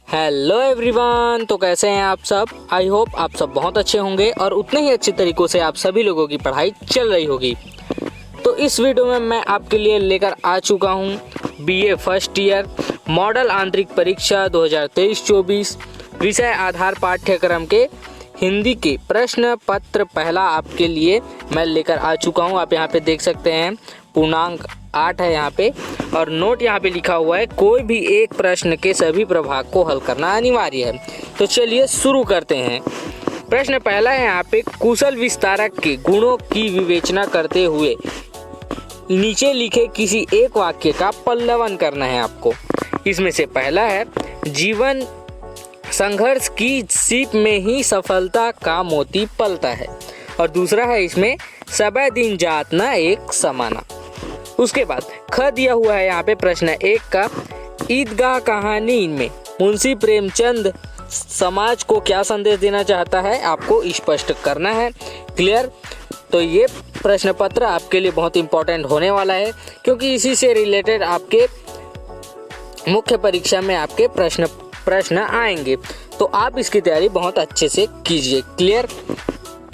Hello everyone, तो कैसे हैं आप सब। आई होप आप सब बहुत अच्छे होंगे और उतने ही अच्छे तरीक़ों से आप सभी लोगों की पढ़ाई चल रही होगी। तो इस वीडियो में मैं आपके लिए लेकर आ चुका हूं बीए फर्स्ट ईयर मॉडल आंतरिक परीक्षा 2023-24 विषय आधार पाठ्यक्रम के हिंदी के प्रश्न पत्र पहला आपके लिए मैं लेकर आ चुका हूं। आप यहां पे देख सकते हैं पूर्णांक 8 है यहाँ पे, और नोट यहाँ पे लिखा हुआ है कोई भी एक प्रश्न के सभी प्रभाग को हल करना अनिवार्य है। तो चलिए शुरू करते हैं। प्रश्न पहला है यहाँ पे, कुशल विस्तारक के गुणों की विवेचना करते हुए नीचे लिखे किसी एक वाक्य का पल्लवन करना है आपको। इसमें से पहला है, जीवन संघर्ष की सीप में ही सफलता का मोती पलता है, और दूसरा है इसमें सबे दिन जात ना एक समाना। उसके बाद ख दिया हुआ है यहाँ पे प्रश्न 1 का, ईदगाह कहानी में मुंशी प्रेमचंद समाज को क्या संदेश देना चाहता है, आपको स्पष्ट करना है। क्लियर। तो ये प्रश्न पत्र आपके लिए बहुत इंपॉर्टेंट होने वाला है, क्योंकि इसी से रिलेटेड आपके मुख्य परीक्षा में आपके प्रश्न आएंगे। तो आप इसकी तैयारी बहुत अच्छे से कीजिए। क्लियर।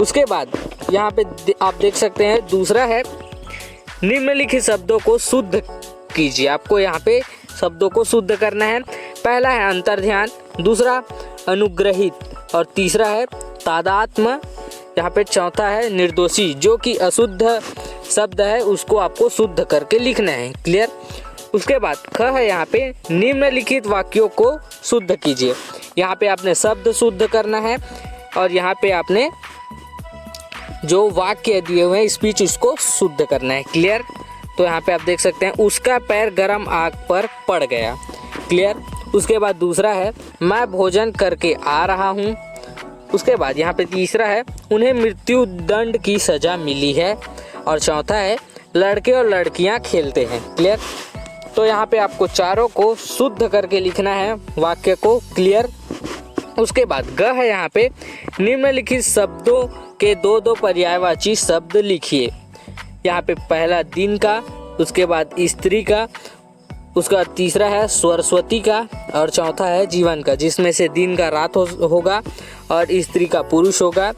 उसके बाद यहाँ पे आप देख सकते हैं दूसरा है, निम्नलिखित शब्दों को शुद्ध कीजिए। आपको यहाँ पे शब्दों को शुद्ध करना है। पहला है अंतर्ध्यान, दूसरा अनुग्रहित, और तीसरा है तादात्म्य। यहाँ पे चौथा है निर्दोषी, जो कि अशुद्ध शब्द है उसको आपको शुद्ध करके लिखना है। क्लियर। उसके बाद ख है यहाँ पे, निम्नलिखित वाक्यों को शुद्ध कीजिए। यहाँ पे आपने शब्द शुद्ध करना है, और यहाँ पे आपने जो वाक्य दिए हुए हैं स्पीच उसको शुद्ध करना है। क्लियर। तो यहाँ पे आप देख सकते हैं, उसका पैर गरम आग पर पड़ गया। क्लियर। उसके बाद दूसरा है, मैं भोजन करके आ रहा हूँ। उसके बाद यहाँ पे तीसरा है, उन्हें मृत्यु दंड की सज़ा मिली है, और चौथा है, लड़के और लड़कियाँ खेलते हैं। क्लियर। तो यहाँ पे आपको चारों को शुद्ध करके लिखना है वाक्य को। क्लियर। उसके बाद ग है यहाँ पे, निम्नलिखित शब्दों के दो पर्यायवाची शब्द लिखिए। यहाँ पे पहला दिन का, उसके बाद स्त्री का, उसका तीसरा है सरस्वती का, और चौथा है जीवन का, जिसमें से दिन का रात होगा और स्त्री का पुरुष होगा।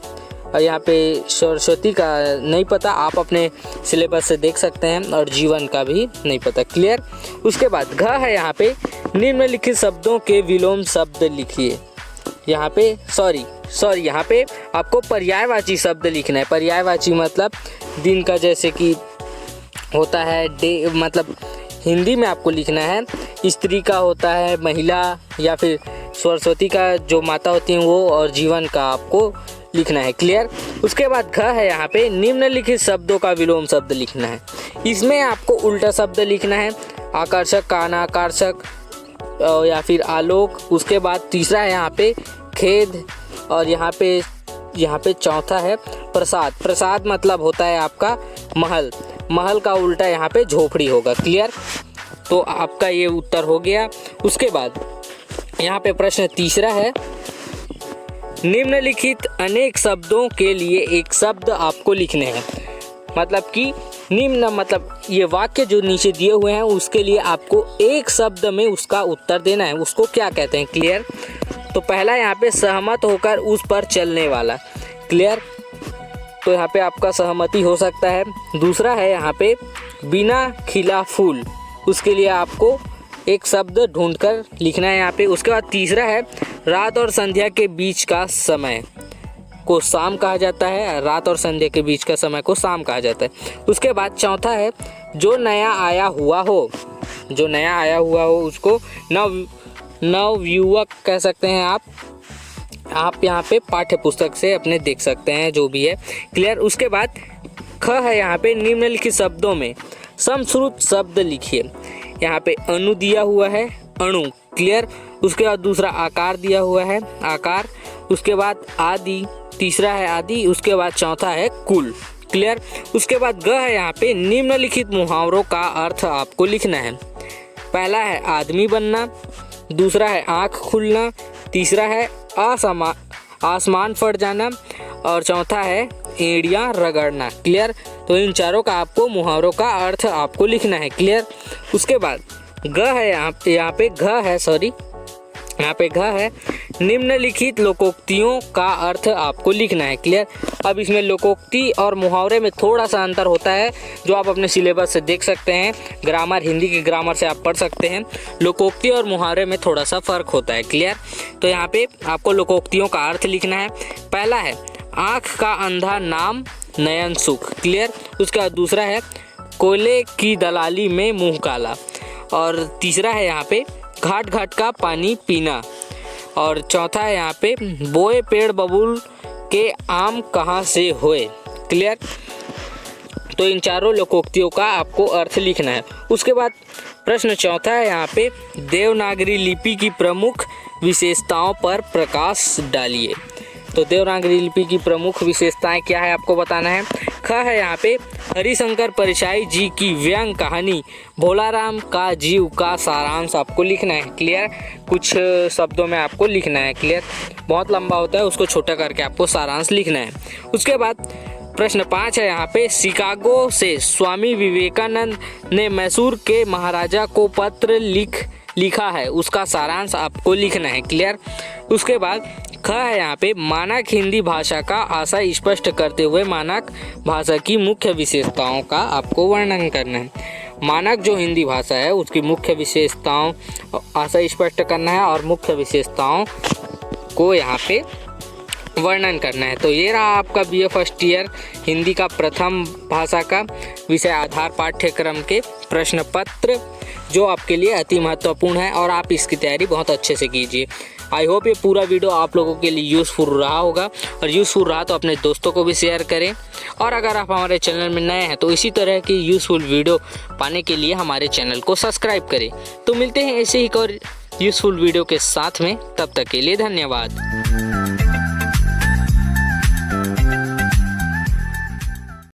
और यहाँ पे सरस्वती का नहीं पता, आप अपने सिलेबस से देख सकते हैं, और जीवन का भी नहीं पता। क्लियर। उसके बाद घ है यहाँ पे, निम्नलिखित शब्दों के विलोम शब्द लिखिए। यहाँ पे सॉरी यहाँ पे आपको पर्यायवाची शब्द लिखना है। पर्यायवाची मतलब दिन का, जैसे कि होता है डे, मतलब हिंदी में आपको लिखना है। स्त्री का होता है महिला, या फिर सरस्वती का जो माता होती हैं वो, और जीवन का आपको लिखना है। क्लियर। उसके बाद घ है यहाँ पे, निम्नलिखित शब्दों का विलोम शब्द लिखना है। इसमें आपको उल्टा शब्द लिखना है, आकर्षक का अनाकर्षक, या फिर आलोक। उसके बाद तीसरा है यहाँ पे खेद, और यहाँ पे चौथा है प्रसाद। प्रसाद मतलब होता है आपका महल। महल का उल्टा यहाँ पे झोपड़ी होगा। क्लियर। तो आपका ये उत्तर हो गया। उसके बाद यहाँ पे प्रश्न तीसरा है, निम्नलिखित अनेक शब्दों के लिए एक शब्द आपको लिखने हैं। मतलब कि निम्न मतलब ये वाक्य जो नीचे दिए हुए हैं उसके लिए आपको एक शब्द में उसका उत्तर देना है। उसको क्या कहते हैं। क्लियर। तो पहला यहाँ पे सहमत होकर उस पर चलने वाला। क्लियर। तो यहाँ पे आपका सहमति हो सकता है। दूसरा है यहाँ पे बिना खिला फूल, उसके लिए आपको एक शब्द ढूंढकर लिखना है यहाँ पे। उसके बाद तीसरा है, रात और संध्या के बीच का समय को शाम कहा जाता है। रात और संध्या के बीच का समय को शाम कहा जाता है। उसके बाद चौथा है, जो नया आया हुआ हो उसको नवयुवक कह सकते हैं आप यहाँ पे पाठ्य पुस्तक से अपने देख सकते हैं जो भी है। क्लियर। उसके बाद ख है यहाँ पे, निम्नलिखित शब्दों में समश्रुत शब्द लिखिए। यहाँ पे अणु दिया हुआ है, अणु। क्लियर। उसके बाद दूसरा आकार दिया हुआ है, आकार। उसके बाद आदि, तीसरा है आदि। उसके बाद चौथा है कुल। क्लियर। उसके बाद ग है यहाँ पे, निम्नलिखित मुहावरों का अर्थ आपको लिखना है। पहला है आदमी बनना, दूसरा है आँख खुलना, तीसरा है आसमान फट जाना, और चौथा है एड़ियाँ रगड़ना। क्लियर। तो इन चारों का आपको मुहावरों का अर्थ आपको लिखना है। क्लियर। उसके बाद ग है यहाँ पे घ है यहाँ पे घ है, निम्नलिखित लोकोक्तियों का अर्थ आपको लिखना है। क्लियर। अब इसमें लोकोक्ति और मुहावरे में थोड़ा सा अंतर होता है, जो आप अपने सिलेबस से देख सकते हैं। ग्रामर, हिंदी के ग्रामर से आप पढ़ सकते हैं। लोकोक्ति और मुहावरे में थोड़ा सा फर्क होता है। क्लियर। तो यहाँ पे आपको लोकोक्तियों का अर्थ लिखना है। पहला है आँख का अंधा नाम नयन सुख। क्लियर। उसका दूसरा है कोयले की दलाली में मुँह काला। और तीसरा है यहाँ पे घाट घाट का पानी पीना। और चौथा है यहाँ पे बोए पेड़ बबूल के आम कहाँ से होए। क्लियर। तो इन चारों लोकोक्तियों का आपको अर्थ लिखना है। उसके बाद प्रश्न चौथा है यहाँ पे देवनागरी लिपि की प्रमुख विशेषताओं पर प्रकाश डालिए। तो देवनागरी लिपि की प्रमुख विशेषताएं क्या है आपको बताना है। ख है यहाँ पे हरिशंकर परिचाई जी की व्यंग कहानी भोलाराम का जीव का सारांश आपको लिखना है। क्लियर। कुछ शब्दों में आपको लिखना है। क्लियर। बहुत लंबा होता है, उसको छोटा करके आपको सारांश लिखना है। उसके बाद प्रश्न 5 है यहाँ पे शिकागो से स्वामी विवेकानंद ने मैसूर के महाराजा को पत्र लिखा है, उसका सारांश आपको लिखना है। क्लियर। उसके बाद ख है यहाँ पे मानक हिंदी भाषा का आशय स्पष्ट करते हुए मानक भाषा की मुख्य विशेषताओं का आपको वर्णन करना है। मानक जो हिंदी भाषा है उसकी मुख्य विशेषताओं आशय स्पष्ट करना है और मुख्य विशेषताओं को यहाँ पे वर्णन करना है। तो ये रहा आपका BA फर्स्ट ईयर हिंदी का प्रथम भाषा का विषय आधार पाठ्यक्रम के प्रश्न पत्र, जो आपके लिए अति महत्वपूर्ण है और आप इसकी तैयारी बहुत अच्छे से कीजिए। आई होप ये पूरा वीडियो आप लोगों के लिए यूज़फुल रहा होगा, और यूज़फुल रहा तो अपने दोस्तों को भी शेयर करें। और अगर आप हमारे चैनल में नए हैं तो इसी तरह की यूज़फुल वीडियो पाने के लिए हमारे चैनल को सब्सक्राइब करें। तो मिलते हैं ऐसे ही एक और यूज़फुल वीडियो के साथ में, तब तक के लिए धन्यवाद।